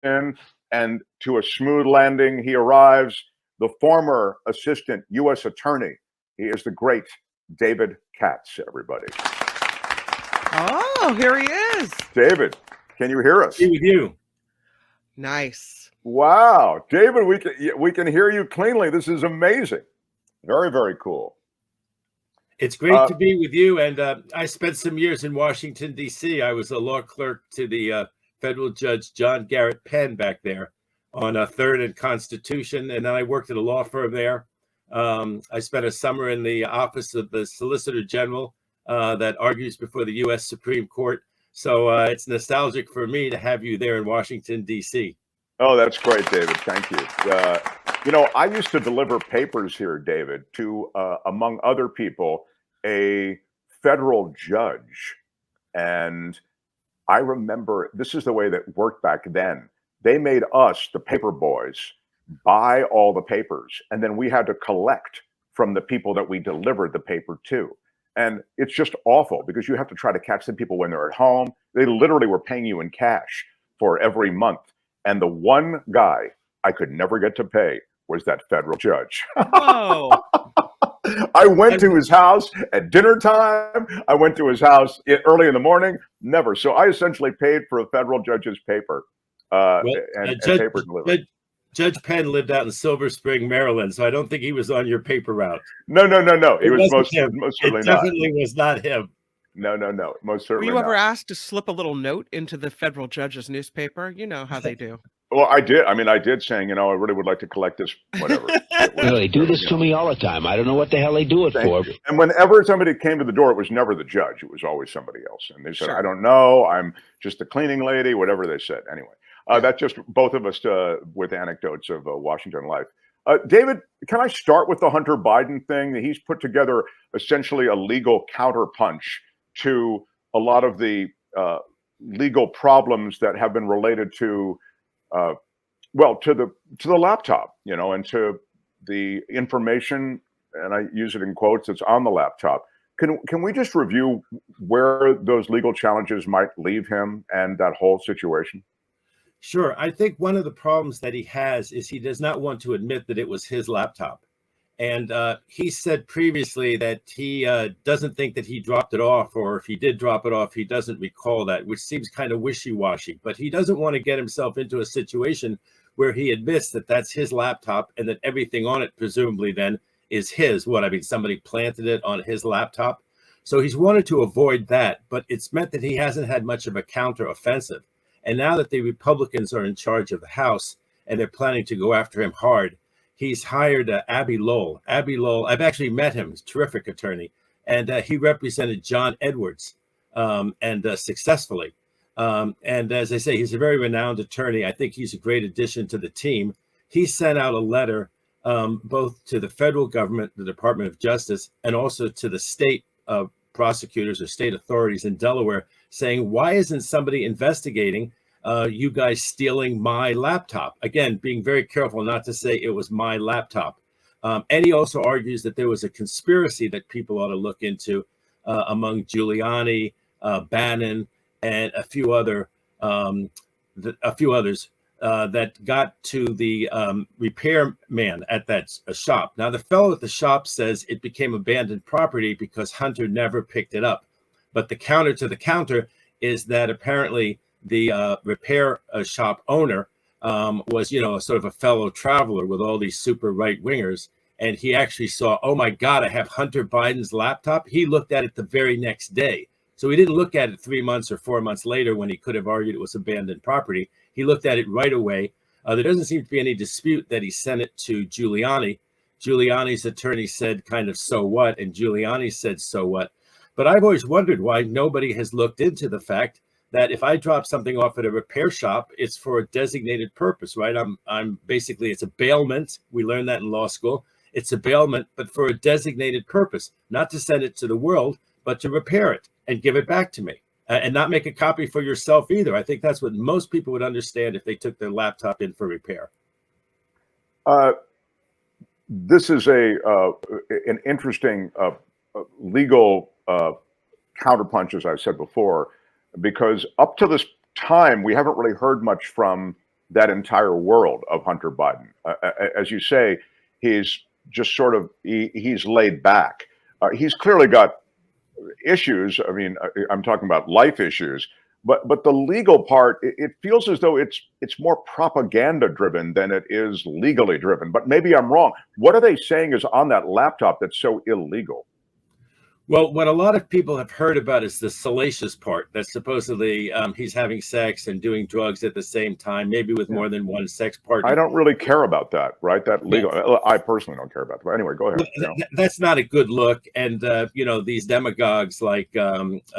in, and to a smooth landing he arrives. The former assistant U.S. attorney. He is the great David Katz, everybody. Oh, here he is. David, can you hear us? Be with you. Nice. Wow, David, we can hear you cleanly. This is amazing. Very, very cool. It's great to be with you. And I spent some years in Washington, D.C. I was a law clerk to the federal judge John Garrett Penn back there on 3rd and Constitution. And then I worked at a law firm there. I spent a summer in the office of the Solicitor General that argues before the U.S. Supreme Court. So it's nostalgic for me to have you there in Washington, D.C. Oh, that's great, David. Thank you. I used to deliver papers here, David, to, among other people, a federal judge. And I remember this is the way that worked back then. They made us, the paper boys, buy all the papers, and then we had to collect from the people that we delivered the paper to. And it's just awful because you have to try to catch the people when they're at home. They literally were paying you in cash for every month. And the one guy I could never get to pay was that federal judge. Whoa. I went to his house at dinner time. I went to his house early in the morning. Never. So I essentially paid for a federal judge's paper and paper delivery. Judge Penn lived out in Silver Spring, Maryland, so I don't think he was on your paper route. No. It was most certainly not. It definitely was not him. No. Most certainly not. Were you ever asked to slip a little note into the federal judge's newspaper? You know how they do. Well, I did. I did saying, I really would like to collect this, whatever. They do this to me all the time. I don't know what the hell they do it for. And whenever somebody came to the door, it was never the judge. It was always somebody else. And they said, I don't know. I'm just a cleaning lady, whatever they said. Anyway, that's just both of us with anecdotes of Washington life. David, can I start with the Hunter Biden thing? He's put together essentially a legal counterpunch to a lot of the legal problems that have been related to to the laptop, and to the information, and I use it in quotes, that's on the laptop. Can we just review where those legal challenges might leave him and that whole situation? Sure. I think one of the problems that he has is he does not want to admit that it was his laptop. And he said previously that he doesn't think that he dropped it off, or if he did drop it off, he doesn't recall that, which seems kind of wishy-washy. But he doesn't want to get himself into a situation where he admits that that's his laptop and that everything on it presumably then is his. Somebody planted it on his laptop. So he's wanted to avoid that, but it's meant that he hasn't had much of a counter-offensive. And now that the Republicans are in charge of the House and they're planning to go after him hard, he's hired Abby Lowell. Abby Lowell, I've actually met him, he's a terrific attorney, and he represented John Edwards successfully. And as I say, he's a very renowned attorney. I think he's a great addition to the team. He sent out a letter both to the federal government, the Department of Justice, and also to the state prosecutors or state authorities in Delaware saying, why isn't somebody investigating you guys stealing my laptop? Again, being very careful not to say it was my laptop. And he also argues that there was a conspiracy that people ought to look into among Giuliani, Bannon, and a few others that got to the repairman at that shop. Now, the fellow at the shop says it became abandoned property because Hunter never picked it up. But the counter to the counter is that apparently the repair shop owner was, sort of a fellow traveler with all these super right wingers. And he actually saw, oh, my God, I have Hunter Biden's laptop. He looked at it the very next day. So he didn't look at it 3 months or 4 months later when he could have argued it was abandoned property. He looked at it right away. There doesn't seem to be any dispute that he sent it to Giuliani. Giuliani's attorney said kind of, so what? And Giuliani said, so what? But I've always wondered why nobody has looked into the fact that if I drop something off at a repair shop, it's for a designated purpose, right? I'm basically, it's a bailment. We learned that in law school. It's a bailment, but for a designated purpose, not to send it to the world, but to repair it and give it back to me. And not make a copy for yourself either. I think that's what most people would understand if they took their laptop in for repair. This is an interesting legal counterpunch, as I said before, because up to this time, we haven't really heard much from that entire world of Hunter Biden. As you say, he's just sort of he's laid back. He's clearly got issues. I mean, I'm talking about life issues, but the legal part, it feels as though it's more propaganda driven than it is legally driven. But maybe I'm wrong. What are they saying is on that laptop that's so illegal? Well, what a lot of people have heard about is the salacious part, that supposedly he's having sex and doing drugs at the same time, maybe with more than one sex partner. I don't really care about that, right? That legal. Yes. I personally don't care about that. But anyway, go ahead. That's not a good look. And, these demagogues like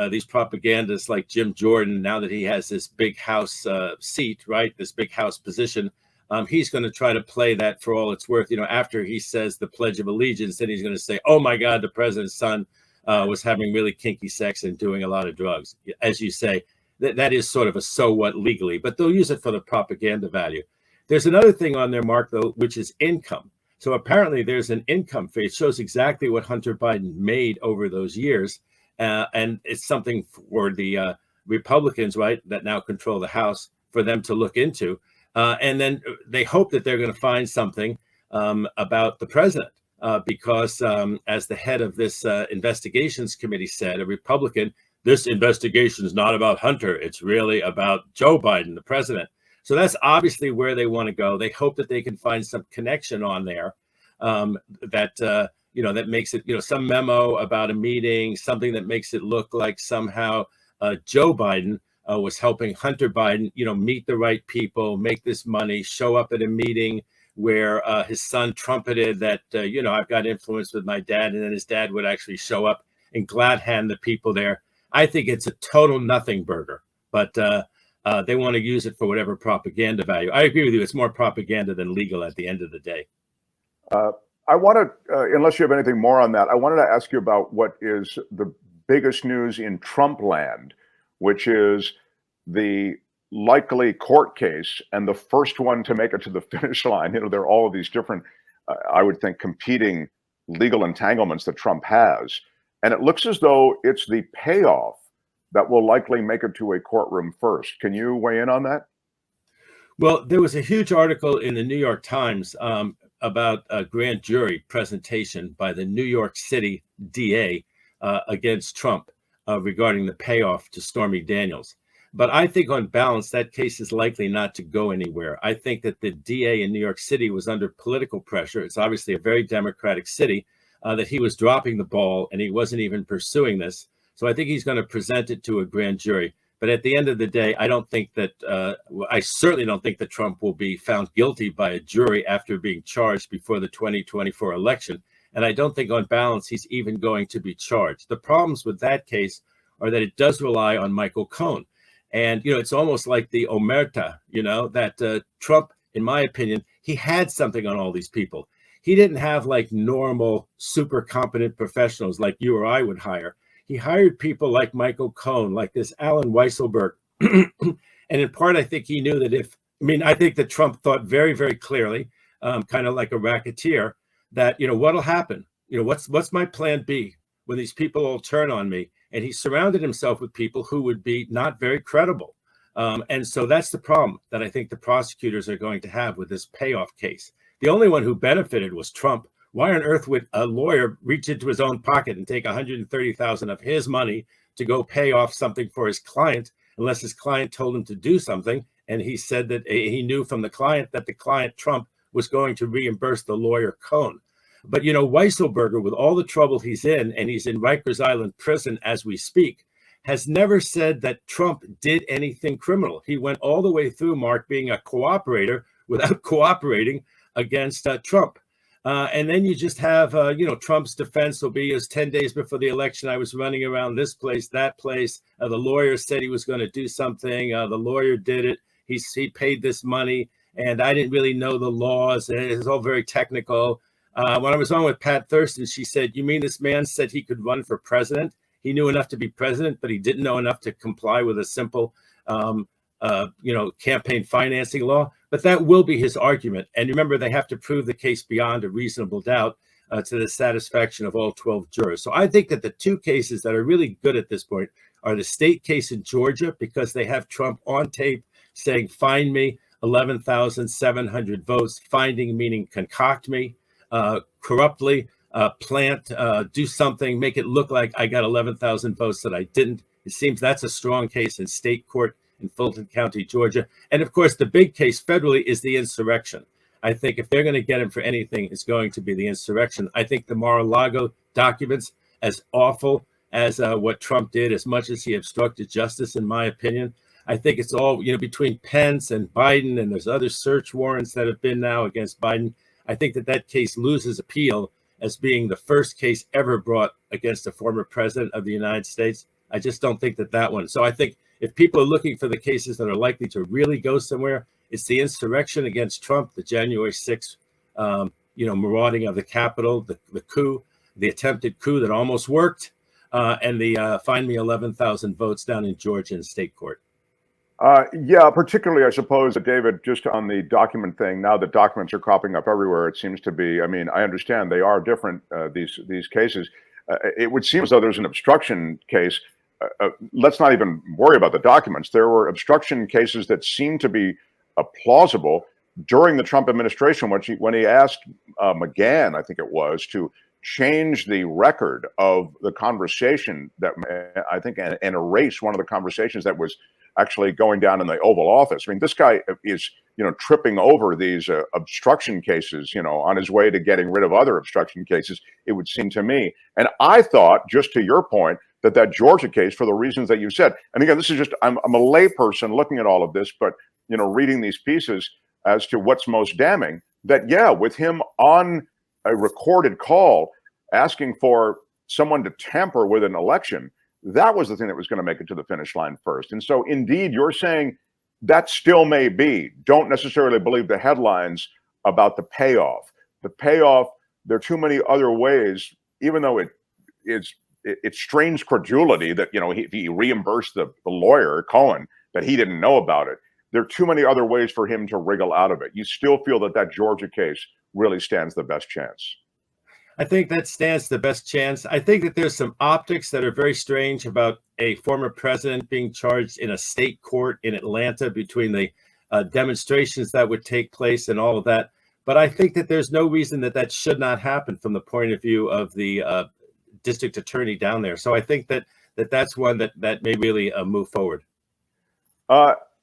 these propagandists like Jim Jordan, now that he has this big House seat, right, this big House position, he's going to try to play that for all it's worth. After he says the Pledge of Allegiance, then he's going to say, oh, my God, the president's son was having really kinky sex and doing a lot of drugs. As you say, that is sort of a so what legally, but they'll use it for the propaganda value. There's another thing on there, Mark, though, which is income. So apparently there's an income fee. It shows exactly what Hunter Biden made over those years. And it's something for the Republicans, right, that now control the House, for them to look into. And then they hope that they're going to find something about the president. Because as the head of this investigations committee said, a Republican, this investigation is not about Hunter. It's really about Joe Biden, the president. So that's obviously where they want to go. They hope that they can find some connection on there that makes it, some memo about a meeting, something that makes it look like somehow Joe Biden was helping Hunter Biden, meet the right people, make this money, show up at a meeting where his son trumpeted that, I've got influence with my dad, and then his dad would actually show up and glad hand the people there. I think it's a total nothing burger, but they want to use it for whatever propaganda value. I agree with you. It's more propaganda than legal at the end of the day. I want to, unless you have anything more on that, I wanted to ask you about what is the biggest news in Trump land, which is the likely court case and the first one to make it to the finish line. There are all of these different, I would think, competing legal entanglements that Trump has. And it looks as though it's the payoff that will likely make it to a courtroom first. Can you weigh in on that? Well, there was a huge article in the New York Times about a grand jury presentation by the New York City DA against Trump regarding the payoff to Stormy Daniels. But I think on balance, that case is likely not to go anywhere. I think that the DA in New York City was under political pressure. It's obviously a very Democratic city, that he was dropping the ball and he wasn't even pursuing this. So I think he's going to present it to a grand jury. But at the end of the day, I certainly don't think that Trump will be found guilty by a jury after being charged before the 2024 election. And I don't think on balance, he's even going to be charged. The problems with that case are that it does rely on Michael Cohen. And, it's almost like the omerta, that Trump, in my opinion, he had something on all these people. He didn't have like normal, super competent professionals like you or I would hire. He hired people like Michael Cohen, like this Alan Weisselberg. And in part, I think he knew that I think that Trump thought very, very clearly, kind of like a racketeer, that, what'll happen? What's my plan B when these people all turn on me? And he surrounded himself with people who would be not very credible. And so that's the problem that I think the prosecutors are going to have with this payoff case. The only one who benefited was Trump. Why on earth would a lawyer reach into his own pocket and take $130,000 of his money to go pay off something for his client, unless his client told him to do something? And he said that he knew from the client that the client, Trump, was going to reimburse the lawyer Cohen. But, Weisselberger, with all the trouble he's in, and he's in Rikers Island prison as we speak, has never said that Trump did anything criminal. He went all the way through, Mark, being a cooperator without cooperating against Trump. And then you just have, Trump's defense will be as 10 days before the election, I was running around this place, that place. The lawyer said he was going to do something. The lawyer did it. He paid this money, and I didn't really know the laws. And it's all very technical. When I was on with Pat Thurston, she said, you mean this man said he could run for president? He knew enough to be president, but he didn't know enough to comply with a simple, campaign financing law. But that will be his argument. And remember, they have to prove the case beyond a reasonable doubt to the satisfaction of all 12 jurors. So I think that the two cases that are really good at this point are the state case in Georgia, because they have Trump on tape saying, find me. 11,700 votes. Finding meaning concoct me, corruptly, plant, do something, make it look like I got 11,000 votes that I didn't. It seems that's a strong case in state court in Fulton County, Georgia. And of course, the big case federally is the insurrection. I think if they're going to get him for anything, it's going to be the insurrection. I think the Mar-a-Lago documents, as awful as what Trump did, as much as he obstructed justice, in my opinion, I think it's all, between Pence and Biden, and there's other search warrants that have been now against Biden. I think that case loses appeal as being the first case ever brought against a former president of the United States. I just don't think that one. So I think if people are looking for the cases that are likely to really go somewhere, it's the insurrection against Trump, the January 6th, marauding of the Capitol, the coup, the attempted coup that almost worked, and the find me 11,000 votes down in Georgia in state court. Yeah, particularly, I suppose, David, just on the document thing, now that documents are cropping up everywhere, it seems to be, I mean, I understand they are different, these cases. It would seem as though there's an obstruction case. Let's not even worry about the documents. There were obstruction cases that seemed to be plausible during the Trump administration when he asked McGahn, I think it was, to change the record of the conversation that I think and erase one of the conversations that was actually going down in the Oval Office. I mean, this guy is, tripping over these obstruction cases, on his way to getting rid of other obstruction cases, it would seem to me. And I thought, just to your point, that Georgia case, for the reasons that you said, and again, this is just, I'm a layperson looking at all of this, but, reading these pieces as to what's most damning, that, yeah, with him on a recorded call asking for someone to tamper with an election, that was the thing that was going to make it to the finish line first. And so, indeed, you're saying that still may be. Don't necessarily believe the headlines about the payoff. The payoff, there are too many other ways, even though it strains credulity that, he reimbursed the lawyer, Cohen, that he didn't know about it. There are too many other ways for him to wriggle out of it. You still feel that Georgia case really stands the best chance? I think that stands the best chance. I think that there's some optics that are very strange about a former president being charged in a state court in Atlanta between the demonstrations that would take place and all of that. But I think that there's no reason that should not happen from the point of view of the district attorney down there. So I think that's one that may really move forward.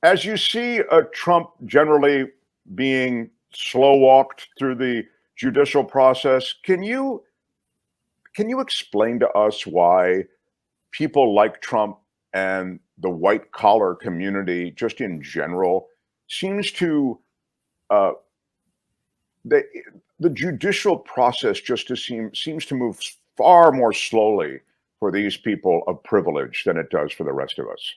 As you see Trump generally being slow walked through the judicial process, can you explain to us why people like Trump and the white collar community, just in general, seems to the judicial process just seems to move far more slowly for these people of privilege than it does for the rest of us?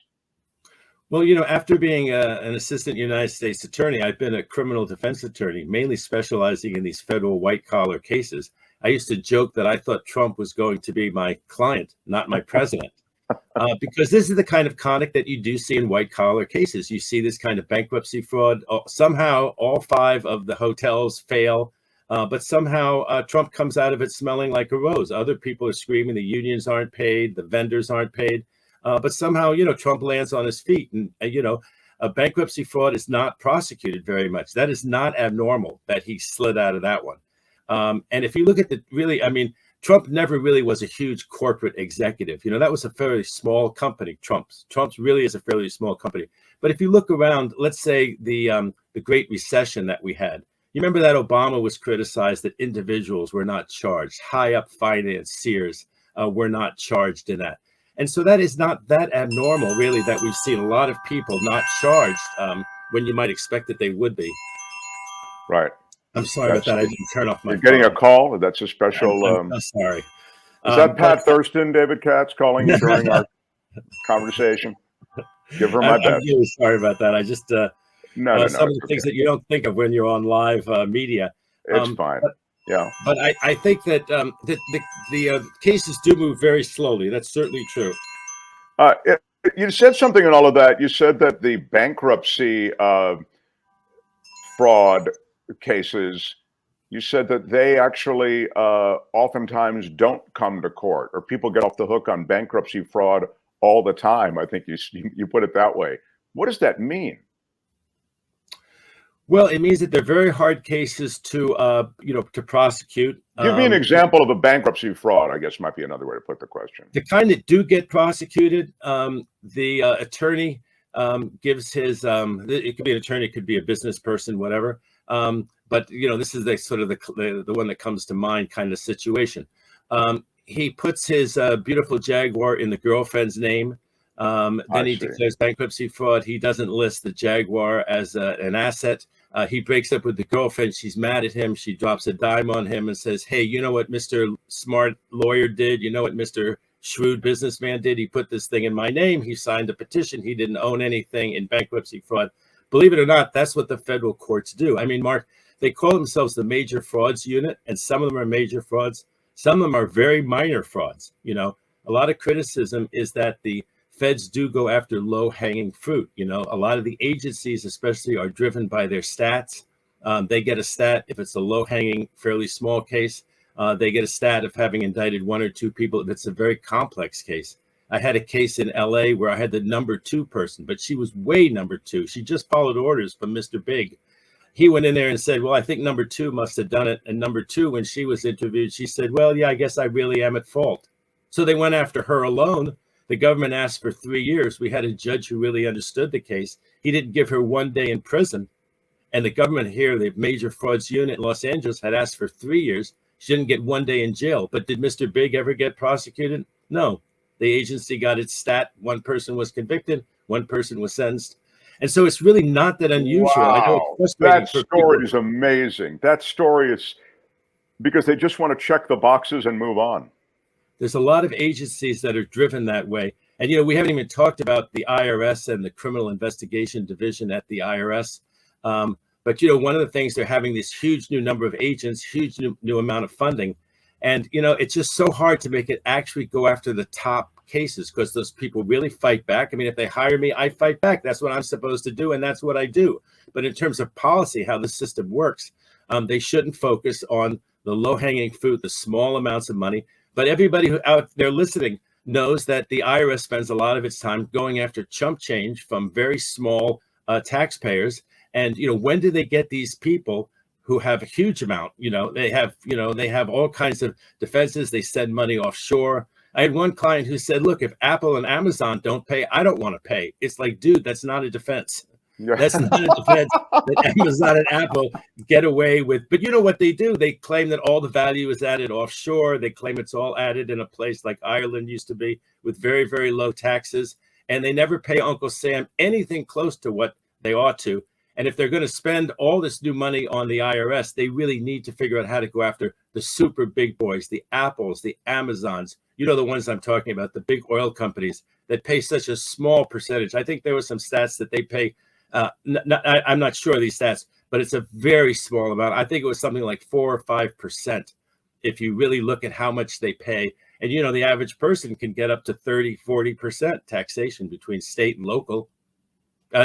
Well, after being an assistant United States attorney, I've been a criminal defense attorney, mainly specializing in these federal white-collar cases. I used to joke that I thought Trump was going to be my client, not my president, because this is the kind of conduct that you do see in white-collar cases. You see this kind of bankruptcy fraud. Somehow, all 5 of the hotels fail, but somehow Trump comes out of it smelling like a rose. Other people are screaming the unions aren't paid, the vendors aren't paid. But somehow, Trump lands on his feet, and, a bankruptcy fraud is not prosecuted very much. That is not abnormal that he slid out of that one. And if you look at Trump never really was a huge corporate executive. That was a fairly small company. Trump's really is a fairly small company. But if you look around, let's say the Great Recession that we had, you remember that Obama was criticized that individuals were not charged. High up financiers were not charged in that. And so that is not that abnormal, really, that we've seen a lot of people not charged when you might expect that they would be. Right. I'm sorry about that. I didn't turn off my phone. You're getting a call? That's a special... I'm sorry. Is that Pat Thurston, David Katz, calling you during our conversation? Give her my best. I'm really sorry about that. I just... No, some of the things that you don't think of when you're on live media. It's fine. Yeah, but I think that the cases do move very slowly. That's certainly true. You said something in all of that. You said that the bankruptcy fraud cases, you said that they actually oftentimes don't come to court, or people get off the hook on bankruptcy fraud all the time. I think you put it that way. What does that mean? Well, it means that they're very hard cases to, to prosecute. Give me an example of a bankruptcy fraud, I guess might be another way to put the question. The kind that do get prosecuted, the attorney gives his, it could be an attorney, it could be a business person, whatever. But, this is the sort of the one that comes to mind kind of situation. He puts his beautiful Jaguar in the girlfriend's name. Then he declares bankruptcy fraud. He doesn't list the Jaguar as an asset. He breaks up with the girlfriend. She's mad at him. She drops a dime on him and says, hey, you know what Mr. Smart Lawyer did? You know what Mr. Shrewd Businessman did? He put this thing in my name. He signed a petition. He didn't own anything in bankruptcy fraud. Believe it or not, that's what the federal courts do. I mean, Mark, they call themselves the major frauds unit, and some of them are major frauds. Some of them are very minor frauds. A lot of criticism is that the feds do go after low-hanging fruit. A lot of the agencies especially are driven by their stats. They get a stat if it's a low-hanging, fairly small case. They get a stat of having indicted 1 or 2 people if it's a very complex case. I had a case in LA where I had the number 2 person, but she was way number 2. She just followed orders from Mr. Big. He went in there and said, well, I think number 2 must have done it. And number 2, when she was interviewed, she said, well, yeah, I guess I really am at fault. So they went after her alone. The government asked for 3 years. We had a judge who really understood the case. He didn't give her 1 day in prison. And the government here, the major frauds unit in Los Angeles, had asked for 3 years. She didn't get 1 day in jail. But did Mr. Big ever get prosecuted? No. The agency got its stat. 1 person was convicted. 1 person was sentenced. And so it's really not that unusual. Wow. I know it's frustrating. That story is amazing. That story is because they just want to check the boxes and move on. There's a lot of agencies that are driven that way. And, we haven't even talked about the IRS and the Criminal Investigation Division at the IRS. But, one of the things, they're having this huge new number of agents, huge new amount of funding. And, it's just so hard to make it actually go after the top cases because those people really fight back. I mean, if they hire me, I fight back. That's what I'm supposed to do. And that's what I do. But in terms of policy, how the system works, they shouldn't focus on the low hanging fruit, the small amounts of money. But everybody who out there listening knows that the IRS spends a lot of its time going after chump change from very small taxpayers. And, when do they get these people who have a huge amount? They have all kinds of defenses. They send money offshore. I had one client who said, look, if Apple and Amazon don't pay, I don't want to pay. It's like, dude, that's not a defense. That's not a defense that Amazon and Apple get away with. But you know what they do? They claim that all the value is added offshore. They claim it's all added in a place like Ireland used to be with very, very low taxes. And they never pay Uncle Sam anything close to what they ought to. And if they're going to spend all this new money on the IRS, they really need to figure out how to go after the super big boys, the Apples, the Amazons, the ones I'm talking about, the big oil companies that pay such a small percentage. I think there were some stats that they pay. I'm not sure of these stats, but it's a very small amount. I think it was something like 4 or 5% if you really look at how much they pay. And, the average person can get up to 30, 40% taxation between state and local,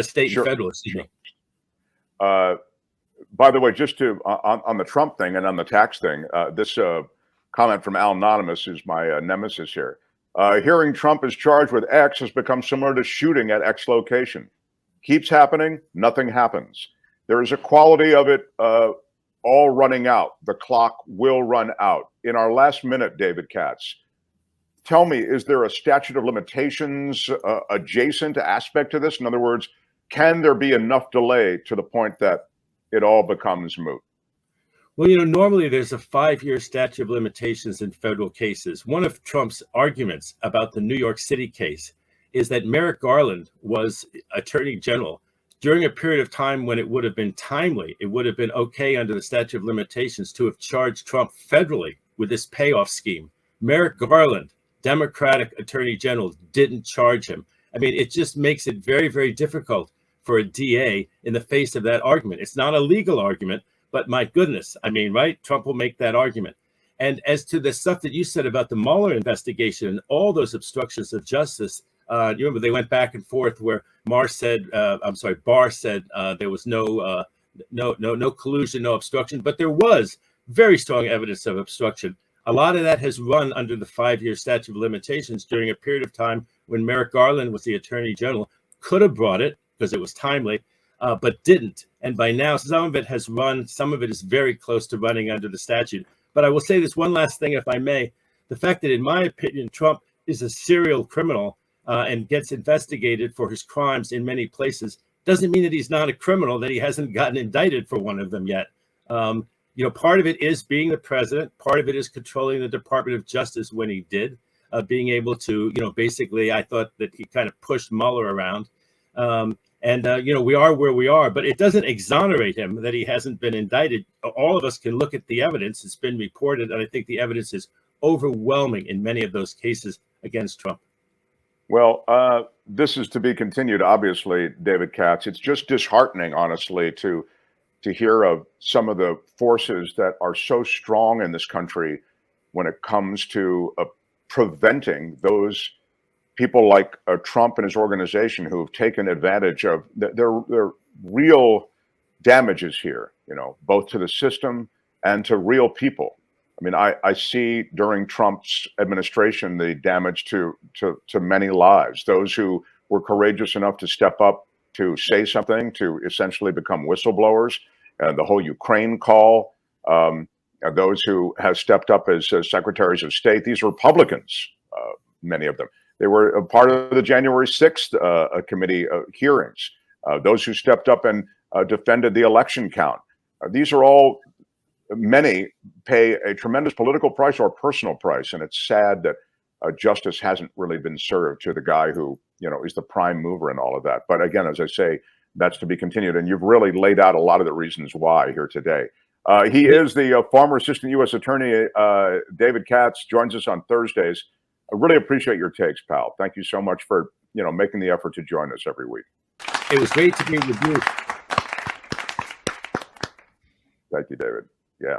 state and federal, excuse me. By the way, just to on the Trump thing and on the tax thing, this comment from Al Anonymous, who's my nemesis here. Hearing Trump is charged with X has become similar to shooting at X location. Keeps happening, nothing happens. There is a quality of it all running out. The clock will run out. In our last minute, David Katz, tell me, is there a statute of limitations adjacent aspect to this? In other words, can there be enough delay to the point that it all becomes moot? Well, normally there's a 5-year statute of limitations in federal cases. One of Trump's arguments about the New York City case is that Merrick Garland was attorney general during a period of time when it would have been timely. It would have been okay under the statute of limitations to have charged Trump federally with this payoff scheme. Merrick Garland, Democratic attorney general, didn't charge him. I mean, it just makes it very, very difficult for a DA in the face of that argument. It's not a legal argument, but my goodness, I mean, right? Trump will make that argument. And as to the stuff that you said about the Mueller investigation and all those obstructions of justice, you remember they went back and forth where Barr said there was no collusion, no obstruction, but there was very strong evidence of obstruction. A lot of that has run under the 5-year statute of limitations during a period of time when Merrick Garland was the attorney general, could have brought it because it was timely. but didn't. And by now, some of it has run, some of it is very close to running under the statute. But I will say this one last thing, if I may. The fact that, in my opinion, Trump is a serial criminal and gets investigated for his crimes in many places doesn't mean that he's not a criminal, that he hasn't gotten indicted for one of them yet. Part of it is being the president. Part of it is controlling the Department of Justice when he did, being able to, basically, I thought that he kind of pushed Mueller around. We are where we are, but it doesn't exonerate him that he hasn't been indicted. All of us can look at the evidence. It's been reported, and I think the evidence is overwhelming in many of those cases against Trump. Well, this is to be continued, obviously, David Katz. It's just disheartening, honestly, to hear of some of the forces that are so strong in this country when it comes to preventing those people like Trump and his organization who have taken advantage of their real damages here, both to the system and to real people. I mean, I see during Trump's administration the damage to many lives, those who were courageous enough to step up to say something, to essentially become whistleblowers, the whole Ukraine call, those who have stepped up as secretaries of state. These Republicans, many of them. They were a part of the January 6th committee hearings, those who stepped up and defended the election count. These are all, many pay a tremendous political price or personal price. And it's sad that justice hasn't really been served to the guy who, is the prime mover in all of that. But again, as I say, that's to be continued. And you've really laid out a lot of the reasons why here today. He is the former assistant U.S. attorney, David Katz, joins us on Thursdays. I really appreciate your takes, pal. Thank you so much for, making the effort to join us every week. It was great to be with you. Thank you, David. Yeah.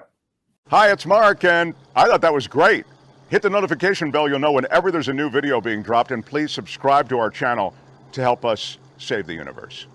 Hi, it's Mark, and I thought that was great. Hit the notification bell. You'll know whenever there's a new video being dropped, and please subscribe to our channel to help us save the universe.